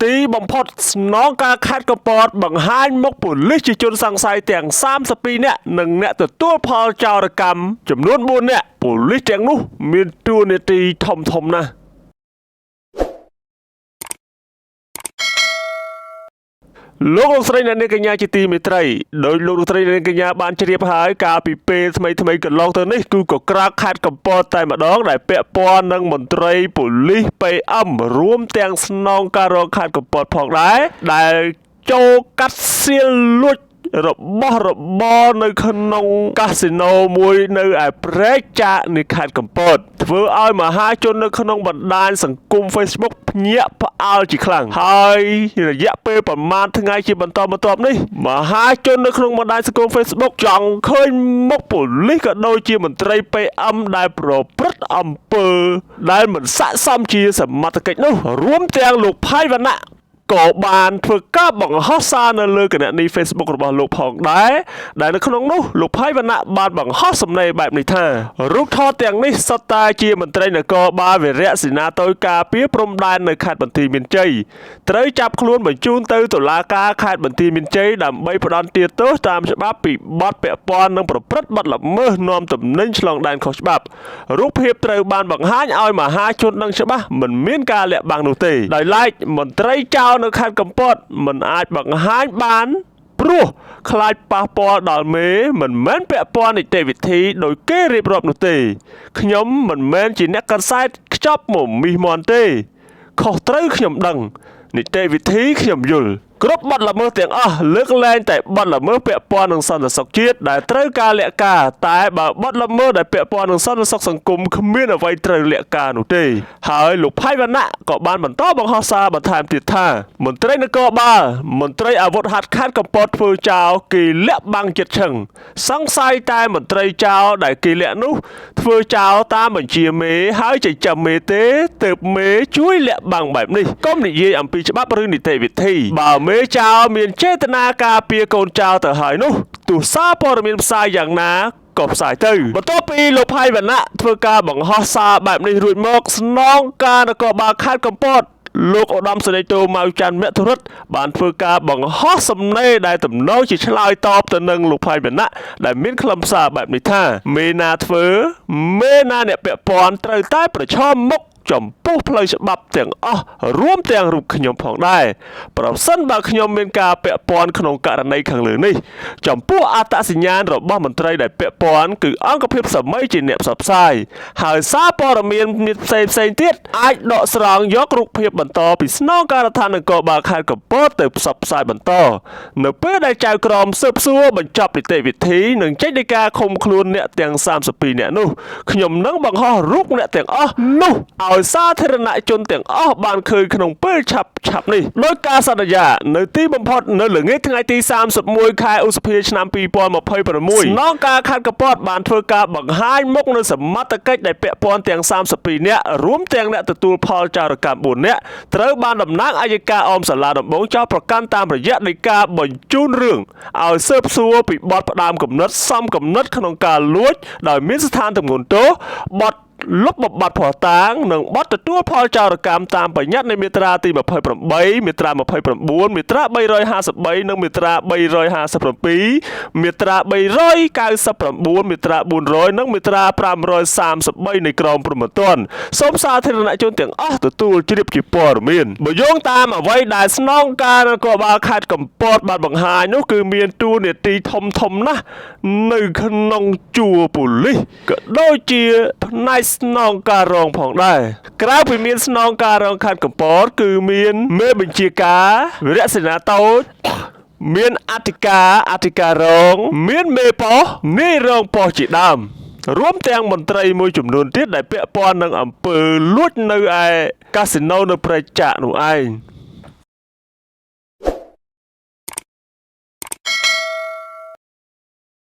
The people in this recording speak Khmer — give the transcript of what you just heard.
ទីបំផុតស្នងការខេត្តកំពតបង្ហាញមុខប៉ូលីសជាជនសង្ស័យទាំង32នាក់និងអ្នកទទួលផលចោរកម្មចំនួន4នាក់ប៉ូលីសទាំងនោះមានតួនាទីធំណាស់លោកលោកស្រីអ្នកនាងកញ្ញាជាទីមេត្រីដោយលោកលោកស្រីអ្នកនាងកញ្ញាបានជ្រាបហើយកាលពីពេលថ្មីកន្លងទៅនេះគឺក៏ក្រាកខេត្តកំពតតែម្ដងដែលពាក់ព័ន្ធនឹងមន្ត្រីប៉ូលីស PM រួមទាំងស្នងការរងខេត្តកំពតផងដែរដែលចូលកាត់សៀលលួចរបស់របរនៅក្នុងកាស៊ីណូមួយនៅឯព្រែកចាកនៃខេត្តកំពតធ្វើឲ្យមហាជននៅក្នុងបណ្ដាញសង្គម Facebook ភ្ញាក់ផ្អើលជាខ្លាំងហើយរយៈពេលប្រមាណថ្ងៃជាបន្តបន្ទាប់នេះមហាជននៅក្នុងបណ្ដាញសង្គម Facebook ចង់ឃើញមុខប៉ូលីសក៏ដូចជាមន្ត្រី PM ដែលប្រព្រឹត្តអំពើដែលមិនស័ក្តិសមជាសមត្ថកិច្ចនោះរួមទាំងលោកផៃវណ្ណៈក៏បានធ្វើការបង្ហោះសារនៅលើគណនី Facebook របស់លោកផងដែរដែលនៅក្នុងនោះលោកផៃវណ្ណៈបានបង្ហោះសំណេរបែបនេះថារូបថតទាំងនេះសុទ្ធតែជាមន្ត្រីនគរបាលវីរៈសេនាតូចការពារព្រំដែននៅខេត្តបន្ទាយមានជ័យត្រូវចាប់ខ្លួនបញ្ជូនទៅតុលាការខេត្តបន្ទាយមានជ័យដើម្បីផ្ដន្ទាទោសតាមច្បាប់ពីបទពាក់ព័ន្ធនឹងប្រព្រឹត្តបទល្មើសនាំទំនិញឆ្លងដែនខុសច្បាប់រូបភាពត្រូវបានបង្ហាញឲ្យមហាជនដឹងច្បាស់មិនមានការលាក់បាំងនោះទេដោយឡែកមន្ត្រីចៅនៅខេត្តកំពតមិនអាចបង្ហាញបានព្រោះខ្លាចប៉ះពាល់ដល់មេមិនមែនពាក់ព័ន្ធនីតិវិធីដោយគេរៀបរាប់នោះទេខ្ញុំមិនមែនជាអ្នកកសែតខ្ចប់មកមីសមន់ទេខុសត្រូវខ្ញុំដឹងនីតិវិធីខ្ញុំយល់គ្រប់បទល្មើសទាំងអស់លើកលែងតែបទល្មើសពាក់ព័ន្ធនឹងសន្តិសុខជាតិដែលត្រូវការលាក់ការតែបើបទល្មើសដែលពាក់ព័ន្ធនឹងសន្តិសុខសង្គមគ្មានអ្វីត្រូវលាក់ការនោះទេហើយលោកផៃវណ្ណៈក៏បានបន្តបង្ហោះសារបន្ថែមទៀតថាមន្ត្រីនគរបាលមន្ត្រីអាវុធហត្ថខេត្តកំពតធ្វើចោលគេលាក់បាំងចិត្តឈឹងសង្ស័យតែមន្ត្រីចោលដែលគេលាក់នោះធ្វើចោលតាមបញ្ជាមេហើយចិញ្ចឹមមេទេទើបមេជួយលាក់បាំងបែបនេះកុំនិយាយអំពីច្បាប់ឬនីតិវិធីបើមេចៅមានចេតនាការពារកូនចៅទៅហើយនោះទោះសារព័ត៌មានផ្សាយយ៉ាងណាក៏ផ្សាយទៅបន្ទាប់ពីលោកផៃវណ្ណៈធ្វើការបង្ហោះសារបែបនេះរួចមកស្នងការនគរបាលខេត្តកំពតលោកឧត្តមសេនីយ៍តូម៉ៅច័ន្ទមធុរិទ្ធបានធ្វើការបង្ហោះសំណេរដែលទំនងជាឆ្លើយតបទៅនឹងលោកផៃវណ្ណៈដែលមានខ្លឹមសារបែបនេះថាមេណាធ្វើមេណាអ្នកពាក់ព័ន្ធត្រូវតែប្រឈមមុខចំពោះផ្លូវច្បាប់ទាំងអស់រួមទាំងរូបខ្ញុំផងដែរប្រសិនបើខ្ញុំមានការពាក់ព័ន្ធក្នុងករណីខាងលើនេះចំពោះអត្តសញ្ញាណរបស់មន្ត្រីដែលពាក់ព័ន្ធគឺអង្គភាពសម័យជាអ្នកផ្សព្វផ្សាយហើយសារព័ត៌មានផ្សេងទៀតអាចដកស្រង់យករូបភាពបន្តពីស្នងការដ្ឋាននគរបាលខេត្តកំពតទៅផ្សព្វផ្សាយបន្តនៅពេលដែលចៅក្រមស៊ើបសួរបញ្ចប់នីតិវិធីនិងចេញដីកាឃុំខ្លួនអ្នកទាំង32នាក់នោះខ្ញុំនឹងបង្ហោះរូបអ្នកទាំងអស់នោះឲ្យសាធារណជនទាំងអស់បានឃើញក្នុងពេលឆាប់នេះដោយការសន្យានៅទីបំផុតនៅល្ងាចថ្ងៃទី31ខែឧសភាឆ្នាំ2026ស្នងការខេត្តកំពតបានធ្វើការបង្ហាញមុខនៅសមត្ថកិច្ចដែលពាក់ព័ន្ធទាំង32នាក់រួមទាំងអ្នកទទួលផលចោរកម្ម4នាក់ត្រូវបានតំណាងអัยការអមសាលាដំបងចោទប្រកាន់តាមរយៈនៃការបញ្ជូនរឿងឲ្យស៊ើបសួរពីបទផ្ដាំគំនិតសំគំនិតក្នុងការលួចដោយមានស្ថានទម្ងន់ទោសបទលុបបំបាត់ភស្តុតាងនិងបទទទួលផលចោរកម្មតាមបញ្ញត្តិនៃមាត្រាទី28មាត្រា29មាត្រា353និងមាត្រា357មាត្រា399មាត្រា400និងមាត្រា533នៃក្រមព្រហ្មទណ្ឌសូមសាធារណជនទាំងអស់ទទួលជ្រាបជាព័ត៌មានបើយោងតាមអ្វីដែលស្នងការនគរបាលខេត្តកំពតបានបង្ហាញនោះគឺមានតួនាទីធំណាស់នៅក្នុងជួរប៉ូលីសក៏ដូចជាផ្នែកស្នងការរងផងដែរក្រៅពីមានស្នងការរងខេត្តកំពតគឺមានមេបញ្ជាការវីរៈសេនាតូចមានអធិការរងមានមេប៉ុស្តិ៍នាយរងប៉ុស្តិ៍ជាដើមរួមទាំងមន្ត្រីមួយចំនួនទៀតដែលពាក់ព័ន្ធនឹងអំពើលួចនៅឯកាស៊ីណូនៅព្រែកចាកនោះឯង